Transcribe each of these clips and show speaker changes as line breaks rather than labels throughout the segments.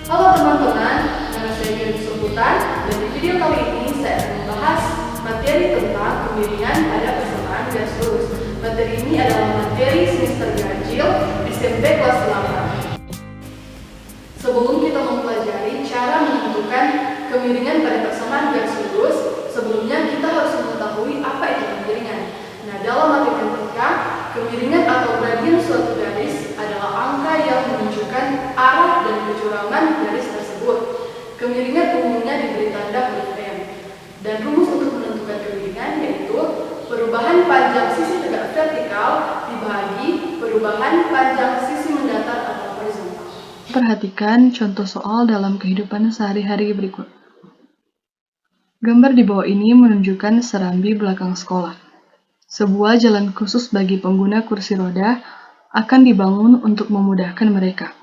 Halo teman-teman, nama saya Gary Suputan dan di video kali ini saya akan membahas materi tentang kemiringan pada persamaan garis lurus. Materi ini adalah materi semester ganjil SMP kelas 8. Sebelum kita mempelajari cara menentukan kemiringan pada persamaan garis lurus, sebelumnya kita harus mengetahui apa itu kemiringan. Nah, dalam matematika, kemiringan atau gradian suatu garis adalah angka yang menunjukkan arah dan kecurangan garis tersebut. Kemiringan umumnya diberi tanda huruf M. Dan rumus untuk menentukan kemiringan yaitu perubahan panjang sisi tegak vertikal dibagi perubahan panjang sisi mendatar atau horizontal.
Perhatikan contoh soal dalam kehidupan sehari-hari berikut. Gambar di bawah ini menunjukkan serambi belakang sekolah. Sebuah jalan khusus bagi pengguna kursi roda akan dibangun untuk memudahkan mereka.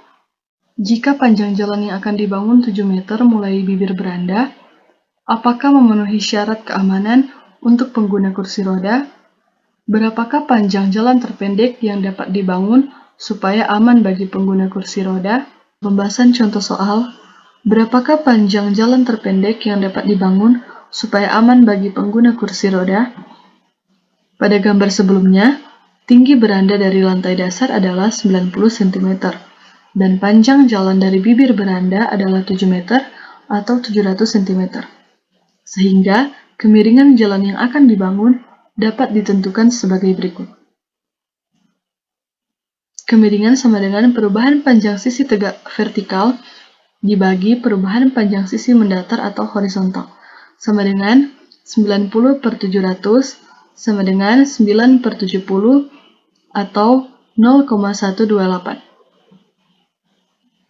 Jika panjang jalan yang akan dibangun 7 meter mulai bibir beranda, apakah memenuhi syarat keamanan untuk pengguna kursi roda? Berapakah panjang jalan terpendek yang dapat dibangun supaya aman bagi pengguna kursi roda? Pembahasan contoh soal, berapakah panjang jalan terpendek yang dapat dibangun supaya aman bagi pengguna kursi roda? Pada gambar sebelumnya, tinggi beranda dari lantai dasar adalah 90 cm, dan panjang jalan dari bibir beranda adalah 7 meter atau 700 cm. Sehingga, kemiringan jalan yang akan dibangun dapat ditentukan sebagai berikut. Kemiringan sama dengan perubahan panjang sisi tegak vertikal dibagi perubahan panjang sisi mendatar atau horizontal, sama dengan 90/700 sama dengan 9/70 atau 0,128.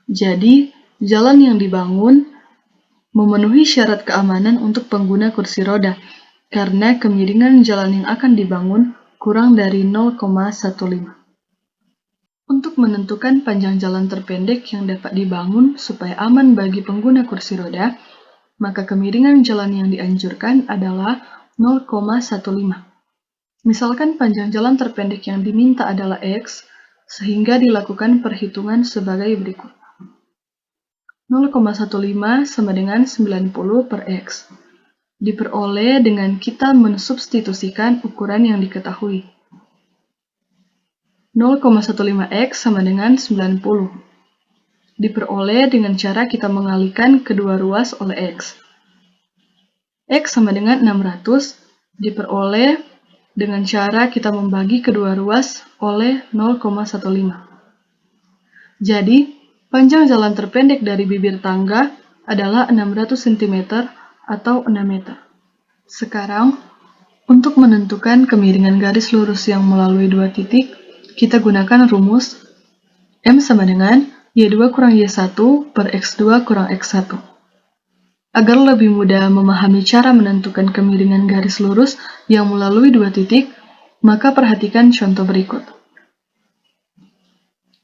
Jadi, jalan yang dibangun memenuhi syarat keamanan untuk pengguna kursi roda, karena kemiringan jalan yang akan dibangun kurang dari 0,15. Untuk menentukan panjang jalan terpendek yang dapat dibangun supaya aman bagi pengguna kursi roda, maka kemiringan jalan yang dianjurkan adalah 0,15. Misalkan panjang jalan terpendek yang diminta adalah X, sehingga dilakukan perhitungan sebagai berikut. 0,15 sama dengan 90/X. Diperoleh dengan kita mensubstitusikan ukuran yang diketahui. 0,15X sama dengan 90. Diperoleh dengan cara kita mengalihkan kedua ruas oleh X. X sama dengan 600, diperoleh dengan cara kita membagi kedua ruas oleh 0,15. Jadi, panjang jalan terpendek dari bibir tangga adalah 600 cm atau 6 meter. Sekarang, untuk menentukan kemiringan garis lurus yang melalui dua titik, kita gunakan rumus M sama dengan Y2 kurang Y1 per X2 kurang X1. Agar lebih mudah memahami cara menentukan kemiringan garis lurus yang melalui dua titik, maka perhatikan contoh berikut.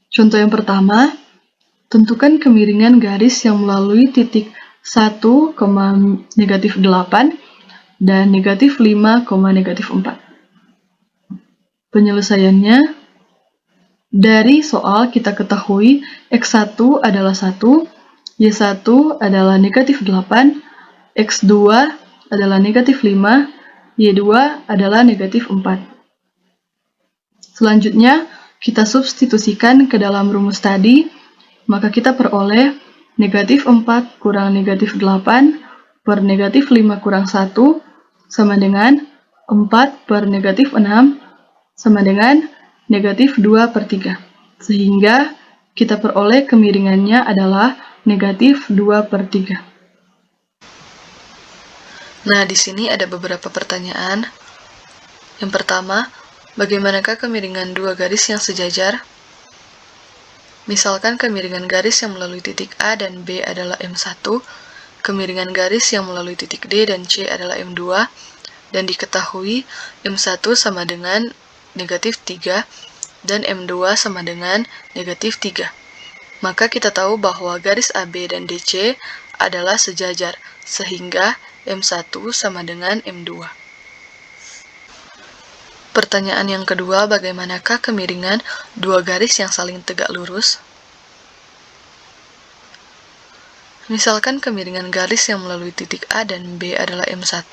Contoh yang pertama, tentukan kemiringan garis yang melalui titik 1, -8 dan -5, -4. Penyelesaiannya, dari soal kita ketahui X1 adalah 1, Y1 adalah -8, X2 adalah -5, Y2 adalah -4. Selanjutnya, kita substitusikan ke dalam rumus tadi, maka kita peroleh -4 kurang -8 per -5 kurang 1 sama dengan 4 per -6 sama dengan -2/3. Sehingga kita peroleh kemiringannya adalah -2/3. Nah, di sini ada beberapa pertanyaan. Yang pertama, bagaimanakah kemiringan dua garis yang sejajar? Misalkan kemiringan garis yang melalui titik A dan B adalah M1, kemiringan garis yang melalui titik D dan C adalah M2, dan diketahui M1 sama dengan -3 dan M2 sama dengan -3. Maka kita tahu bahwa garis AB dan DC adalah sejajar, sehingga M1 sama dengan M2. Pertanyaan yang kedua, bagaimanakah kemiringan dua garis yang saling tegak lurus? Misalkan kemiringan garis yang melalui titik A dan B adalah M1,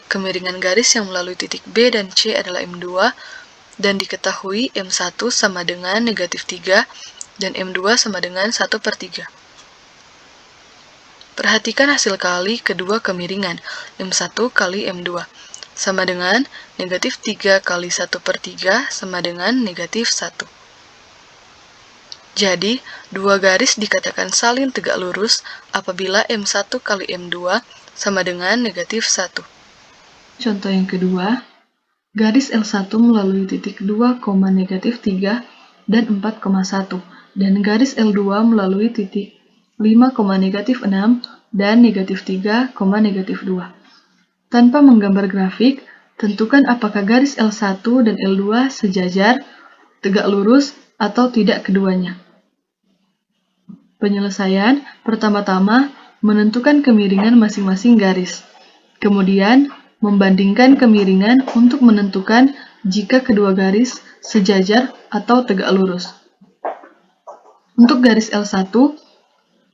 kemiringan garis yang melalui titik B dan C adalah M2, dan diketahui M1 sama dengan negatif 3 dan M2 sama dengan 1/3. Perhatikan hasil kali kedua kemiringan, M1 kali M2, sama dengan negatif 3 kali 1/3 sama dengan negatif 1. Jadi, dua garis dikatakan saling tegak lurus apabila M1 kali M2 sama dengan negatif 1. Contoh yang kedua, garis L1 melalui titik 2, negatif 3 dan 4,1, dan garis L2 melalui titik 5, negatif 6 dan negatif 3, negatif 2. Tanpa menggambar grafik, tentukan apakah garis L1 dan L2 sejajar, tegak lurus, atau tidak keduanya. Penyelesaian, pertama-tama menentukan kemiringan masing-masing garis. Kemudian, membandingkan kemiringan untuk menentukan jika kedua garis sejajar atau tegak lurus. Untuk garis L1,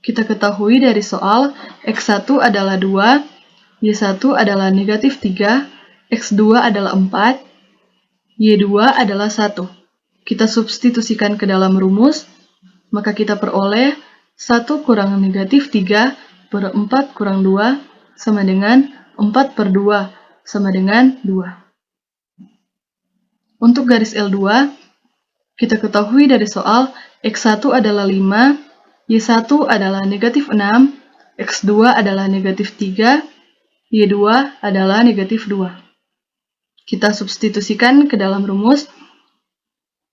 kita ketahui dari soal X1 adalah 2, Y1 adalah negatif 3, X2 adalah 4, Y2 adalah 1. Kita substitusikan ke dalam rumus, maka kita peroleh 1 kurang negatif 3 per 4 kurang 2 sama dengan 4/2 sama dengan 2. Untuk garis L2, kita ketahui dari soal X1 adalah 5, Y1 adalah negatif 6, X2 adalah negatif 3, Y2 adalah negatif 2. Kita substitusikan ke dalam rumus,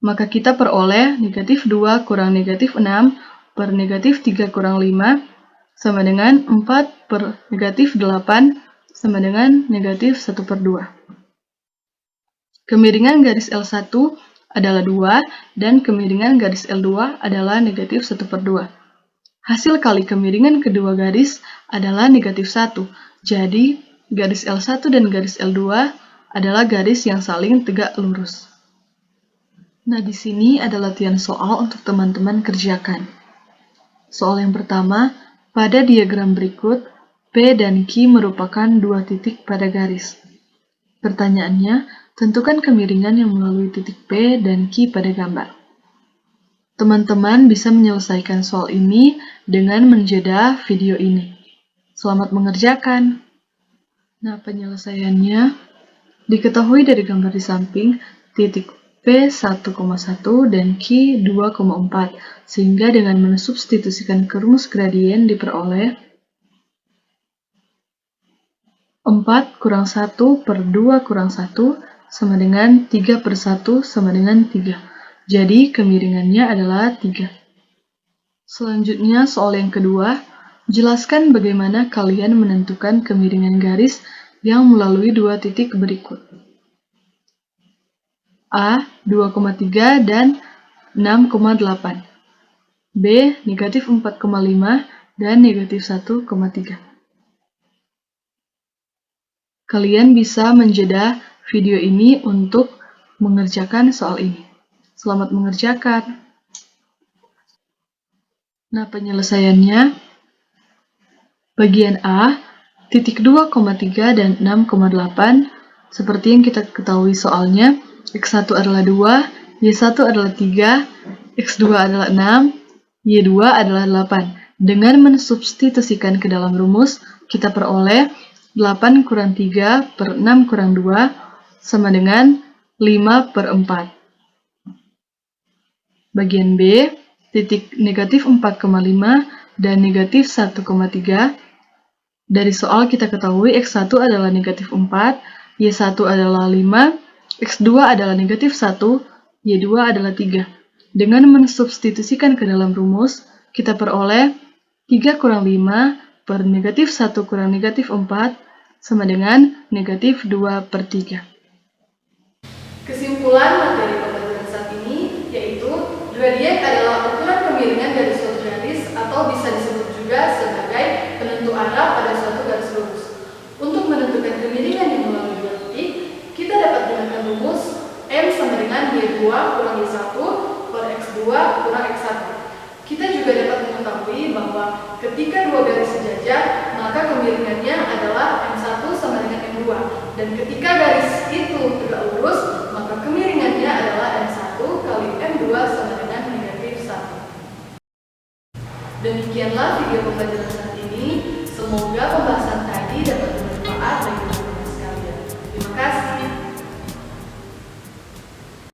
maka kita peroleh negatif 2 kurang negatif 6 per negatif 3 kurang 5 sama dengan 4 per negatif 8 sama dengan negatif 1/2. Kemiringan garis L1 adalah 2 dan kemiringan garis L2 adalah negatif 1/2. Hasil kali kemiringan kedua garis adalah negatif 1, jadi garis L1 dan garis L2 adalah garis yang saling tegak lurus. Nah, di sini ada latihan soal untuk teman-teman kerjakan. Soal yang pertama, pada diagram berikut, P dan Q merupakan dua titik pada garis. Pertanyaannya, tentukan kemiringan yang melalui titik P dan Q pada gambar. Teman-teman bisa menyelesaikan soal ini dengan menjeda video ini. Selamat mengerjakan! Nah, penyelesaiannya diketahui dari gambar di samping, titik P 1,1 dan Q 2,4, sehingga dengan mensubstitusikan ke rumus gradien diperoleh 4 kurang 1 per 2 kurang 1 sama dengan 3 per 1 sama dengan 3. Jadi kemiringannya adalah 3. Selanjutnya soal yang kedua, jelaskan bagaimana kalian menentukan kemiringan garis yang melalui dua titik berikut. A 2,3 dan 6,8. B negatif 4,5 dan negatif 1,3. Kalian bisa menjeda video ini untuk mengerjakan soal ini. Selamat mengerjakan. Nah, penyelesaiannya bagian A, titik 2,3 dan 6,8, seperti yang kita ketahui soalnya, X1 adalah 2, Y1 adalah 3, X2 adalah 6, Y2 adalah 8. Dengan mensubstitusikan ke dalam rumus, kita peroleh 8 kurang 3 per 6 kurang 2 sama dengan 5 per 4. Bagian B, titik negatif 4,5 dan negatif 1,3. Dari soal kita ketahui X1 adalah negatif 4, Y1 adalah 5, X2 adalah negatif 1, Y2 adalah 3. Dengan mensubstitusikan ke dalam rumus, kita peroleh 3 kurang 5 per negatif 1 kurang negatif 4 sama dengan negatif 2 per 3.
Kesimpulan materi pembelajaran saat ini yaitu gradien adalah ukuran kemiringan dari suatu garis atau bisa disebut juga sebagai penentu arah pada suatu garis lurus. Untuk menentukan kemiringan yang melalui dua titik, kita dapat gunakan rumus M sama dengan Y2 kurang Y1 per X2 kurang X1. Kita juga dapat mengetahui bahwa ketika dua garis sejajar, maka kemiringannya adalah M1 sama dengan M2. Dan ketika garis itu tegak lurus, maka kemiringannya adalah M1 kali M2 sama dengan -1. Demikianlah video pembelajaran saat ini. Semoga pembahasan tadi dapat